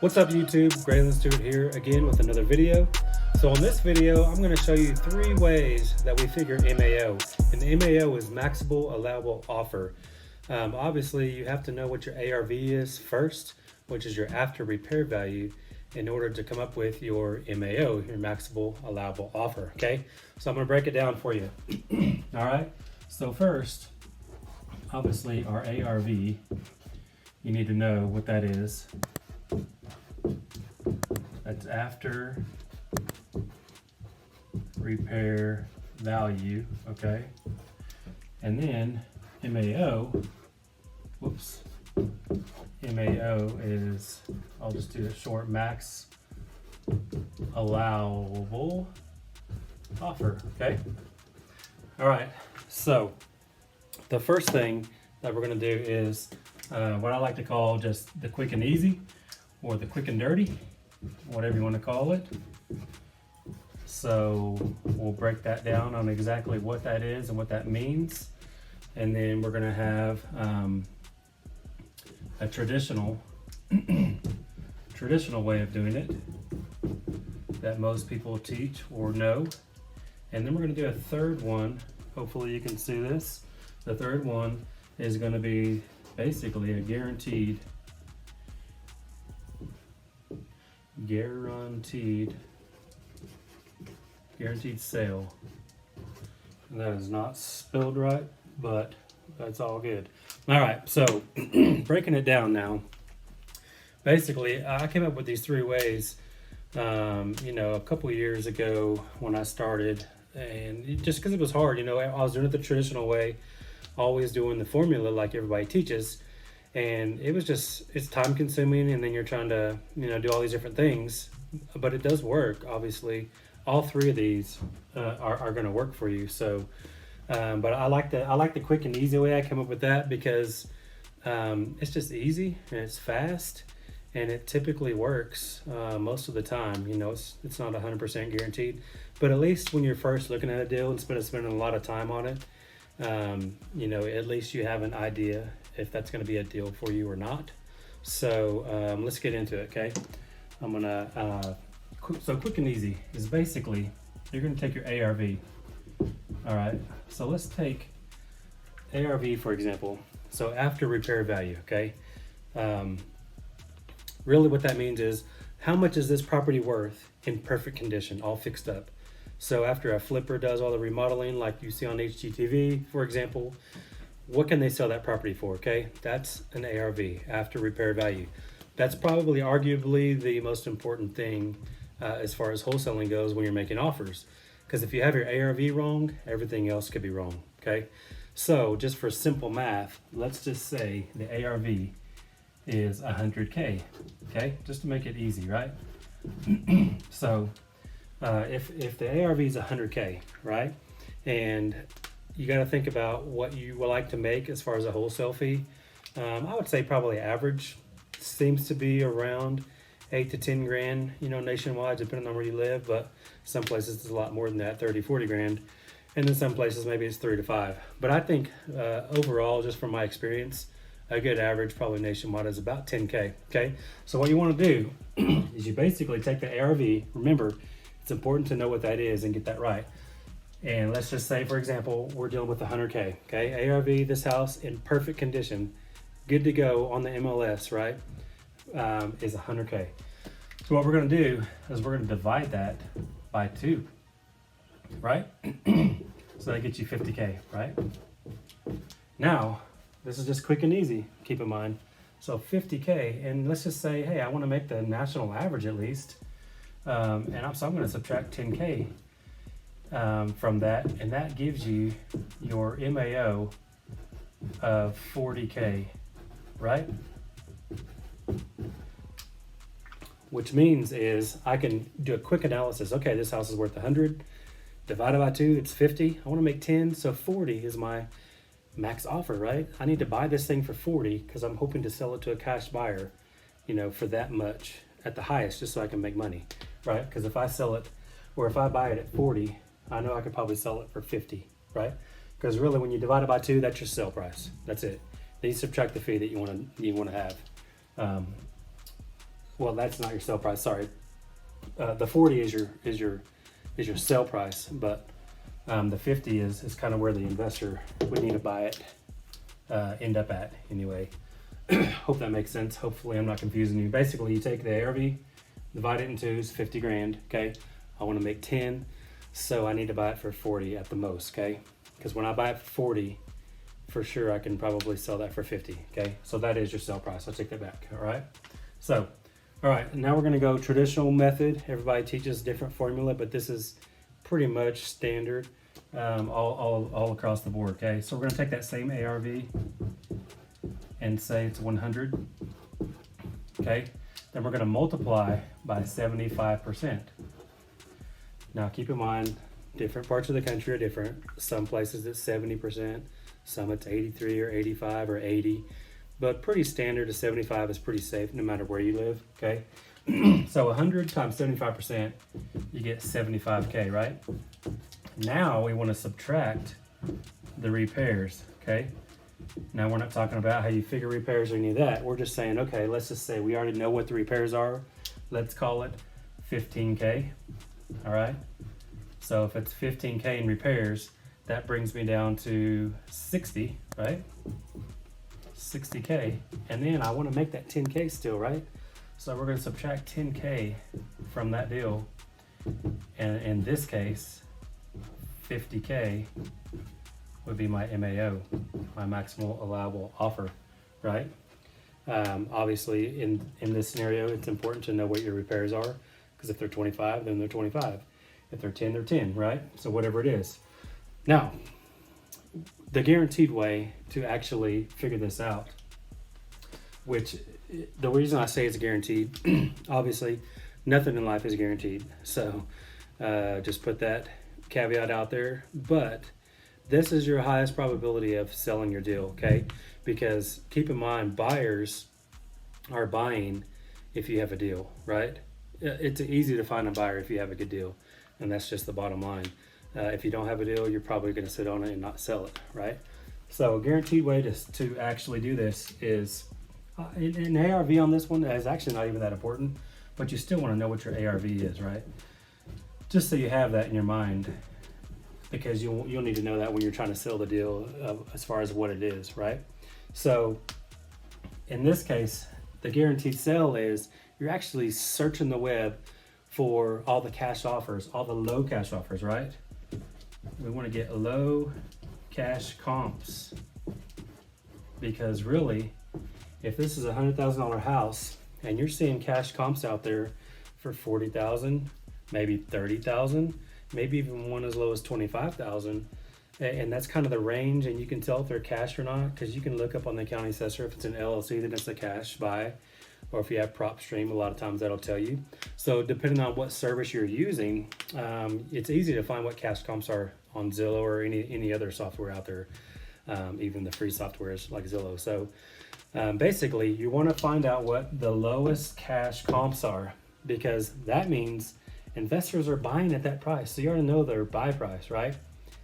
What's up YouTube, Graylan Stewart here again with another video. So on this video, I'm going to show you 3 ways that we figure MAO. And the MAO is Maximum Allowable Offer. Obviously you have to know what your ARV is first, which is your after repair value, in order to come up with your MAO, your Maximum Allowable Offer, okay? So I'm going to break it down for you. All right, so first, obviously our ARV, you need to know what that is. That's after repair value, okay? And then MAO, MAO is, I'll just do a short, max allowable offer, okay? All right, so the first thing that we're gonna do is what I like to call just the quick and easy, or the quick and dirty, whatever you want to call it. So we'll break that down on exactly what that is and what that means. And then we're going to have a traditional way of doing it that most people teach or know. And then we're going to do a third one. Hopefully you can see this. The third one is going to be basically a guaranteed sale. And that is not spelled right, but that's all good. All right, so breaking it down now. Basically, I came up with these 3 ways, a couple years ago when I started, and just because it was hard, I was doing it the traditional way, always doing the formula like everybody teaches. And it was just, it's time consuming, and then you're trying to, do all these different things, but it does work. Obviously, all 3 of these are going to work for you. So, but I like the quick and easy way I come up with that because it's just easy and it's fast, and it typically works most of the time. It's not 100% guaranteed, but at least when you're first looking at a deal and spending a lot of time on it, at least you have an idea if that's going to be a deal for you or not. So let's get into it, okay? I'm gonna so quick and easy is basically you're going to take your ARV. All right, so let's take ARV for example. So after repair value, okay? Really what that means is how much is this property worth in perfect condition, all fixed up. So after a flipper does all the remodeling like you see on HGTV, for example, what can they sell that property for, okay? That's an ARV, after repair value. That's probably arguably the most important thing as far as wholesaling goes when you're making offers. Because if you have your ARV wrong, everything else could be wrong, okay? So just for simple math, let's just say the ARV is 100K, okay? Just to make it easy, right? So if the ARV is 100K, right? And you got to think about what you would like to make as far as a wholesale fee. I would say probably average seems to be around 8 to 10 grand, nationwide, depending on where you live. But some places it's a lot more than that, 30, 40 grand. And then some places maybe it's 3 to 5. But I think overall, just from my experience, a good average probably nationwide is about 10K, okay? So what you want to do is you basically take the ARV. Remember, it's important to know what that is and get that right. And let's just say, for example, we're dealing with 100K, okay? ARV, this house in perfect condition, good to go on the MLS, right? Is 100K. So what we're gonna do is we're gonna divide that by 2, right? So that gets you 50K, right? Now, this is just quick and easy, keep in mind. So 50K, and let's just say, hey, I wanna make the national average at least. So I'm gonna subtract 10K from that, and that gives you your MAO of 40K, right? Which means is I can do a quick analysis. Okay, this house is worth 100, divided by 2, it's 50. I want to make 10, so 40 is my max offer, right? I need to buy this thing for 40 because I'm hoping to sell it to a cash buyer, for that much at the highest, just so I can make money, right? Because if I sell it, or if I buy it at 40, I know I could probably sell it for 50, right? Because really, when you divide it by 2, that's your sale price. That's it. Then you subtract the fee that you want to have. well, that's not your sale price. Sorry, the 40 is your sale price, but the 50 is kind of where the investor would need to buy it, end up at anyway. Hope that makes sense. Hopefully I'm not confusing you. Basically, you take the ARV, divide it in two, it's 50 grand. Okay, I want to make 10, so I need to buy it for 40 at the most. Okay, because when I buy it for 40, for sure I can probably sell that for 50. Okay, so that is your sale price. I'll take that back. All right. So, all right, now we're going to go traditional method. Everybody teaches different formula, but this is pretty much standard all across the board. Okay, so we're going to take that same ARV and say it's 100. Okay, then we're going to multiply by 75%. Now keep in mind, different parts of the country are different. Some places it's 70%, some it's 83 or 85 or 80, but pretty standard. 75 is pretty safe no matter where you live. Okay, so 100 times 75%, you get 75K, right? Now we want to subtract the repairs. Okay, now we're not talking about how you figure repairs or any of that. We're just saying, okay, let's just say we already know what the repairs are. Let's call it 15K. All right, so if it's 15K in repairs, that brings me down to 60, right? 60K, and then I want to make that 10K still, right? So we're going to subtract 10K from that deal, and in this case 50K would be my MAO, my maximal allowable offer, right? Obviously in this scenario it's important to know what your repairs are, because if they're 25 then they're 25, if they're 10 they're 10, right? So whatever it is. Now the guaranteed way to actually figure this out, which the reason I say it's guaranteed, obviously nothing in life is guaranteed, so just put that caveat out there, but this is your highest probability of selling your deal. Okay, because keep in mind, buyers are buying if you have a deal, right? It's easy to find a buyer if you have a good deal, and that's just the bottom line. If you don't have a deal, you're probably going to sit on it and not sell it, right? So a guaranteed way to actually do this is an ARV on this one is actually not even that important, but you still want to know what your ARV is, right? Just so you have that in your mind, because you'll need to know that when you're trying to sell the deal as far as what it is, right? So in this case, the guaranteed sale is you're actually searching the web for all the cash offers, all the low cash offers, right? We want to get low cash comps, because really, if this is a $100,000 house and you're seeing cash comps out there for 40,000, maybe 30,000, maybe even one as low as 25,000, and that's kind of the range, and you can tell if they're cash or not because you can look up on the county assessor if it's an LLC, then it's a cash buy, or if you have prop stream, a lot of times that'll tell you. So depending on what service you're using, it's easy to find what cash comps are on Zillow or any other software out there, even the free softwares like Zillow. So basically you want to find out what the lowest cash comps are, because that means investors are buying at that price. So you already know their buy price, right?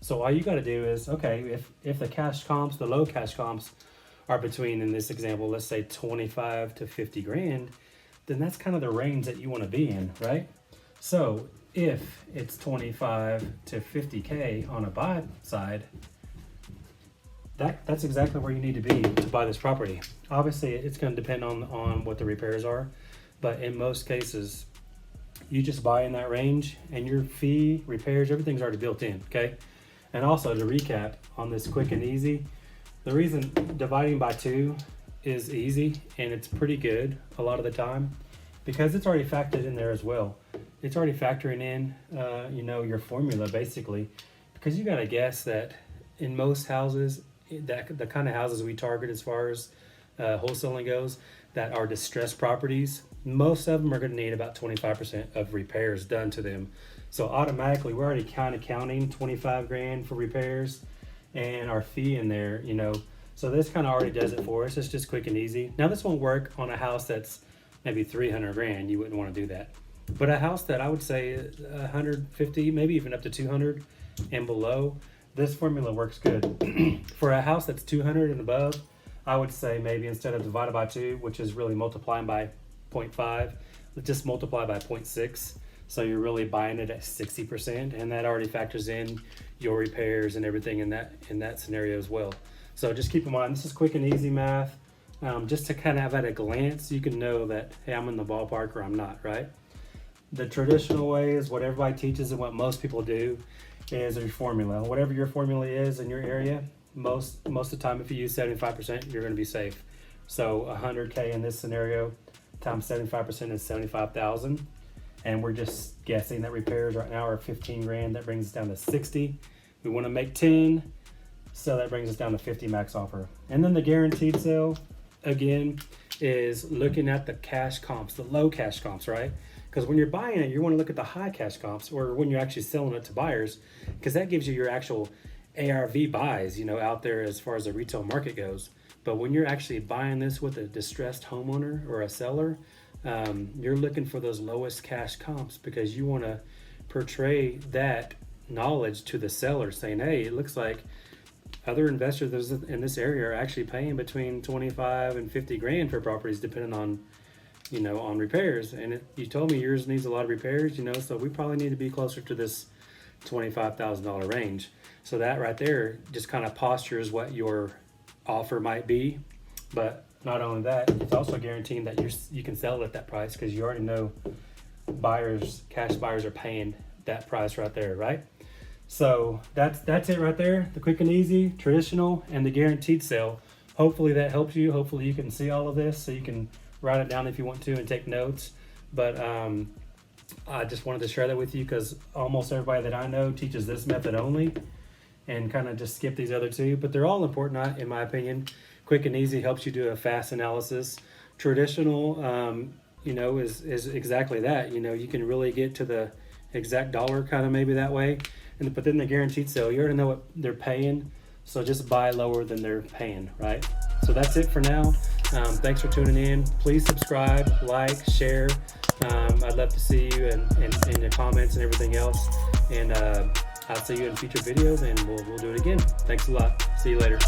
So all you got to do is, okay, if the cash comps, the low cash comps are between, in this example, let's say 25 to 50 grand, then that's kind of the range that you want to be in, right? So if it's 25 to 50K on a buy side, that's exactly where you need to be to buy this property. Obviously, it's going to depend on what the repairs are, but in most cases, you just buy in that range, and your fee, repairs, everything's already built in, okay? And also, to recap on this quick and easy, the reason dividing by 2 is easy and it's pretty good a lot of the time, because it's already factored in there as well. It's already factoring in, your formula basically, because you got to guess that in most houses, that the kind of houses we target as far as wholesaling goes, that are distressed properties, most of them are going to need about 25% of repairs done to them. So automatically, we're already kind of counting 25 grand for repairs and our fee in there, So this kind of already does it for us. It's just quick and easy. Now this won't work on a house that's maybe 300 grand. You wouldn't want to do that. But a house that I would say 150, maybe even up to 200 and below, this formula works good. For a house that's 200 and above, I would say maybe instead of divided by 2, which is really multiplying by 0.5, just multiply by 0.6. So you're really buying it at 60%, and that already factors in your repairs and everything in that scenario as well. So just keep in mind, this is quick and easy math. Just to kind of have at a glance, you can know that, hey, I'm in the ballpark or I'm not, right? The traditional way is what everybody teaches and what most people do is your formula. Whatever your formula is in your area, most of the time, if you use 75%, you're going to be safe. So 100K in this scenario times 75% is 75,000. And we're just guessing that repairs right now are 15 grand. That brings us down to 60. We want to make 10. So that brings us down to 50 max offer. And then the guaranteed sale, again, is looking at the cash comps, the low cash comps, right? Because when you're buying it, you want to look at the high cash comps, or when you're actually selling it to buyers, because that gives you your actual ARV buys, out there as far as the retail market goes. But when you're actually buying this with a distressed homeowner or a seller, you're looking for those lowest cash comps, because you want to portray that knowledge to the seller, saying, hey, it looks like other investors in this area are actually paying between 25 and 50 grand for properties, depending on, on repairs. And you told me yours needs a lot of repairs, so we probably need to be closer to this $25,000 range. So that right there just kind of postures what your offer might be. But not only that, it's also guaranteeing that you can sell it at that price, because you already know cash buyers are paying that price right there, right? So that's it right there. The quick and easy, traditional, and the guaranteed sale. Hopefully that helps you. Hopefully you can see all of this, so you can write it down if you want to and take notes. But I just wanted to share that with you, because almost everybody that I know teaches this method only and kind of just skip these other two. But they're all important, in my opinion. Quick and easy helps you do a fast analysis. Traditional, is exactly that. You can really get to the exact dollar kind of maybe that way. But then the guaranteed sale, you already know what they're paying, so just buy lower than they're paying, right? So that's it for now. Thanks for tuning in. Please subscribe, like, share. I'd love to see you in the comments and everything else. And I'll see you in future videos, and we'll do it again. Thanks a lot. See you later.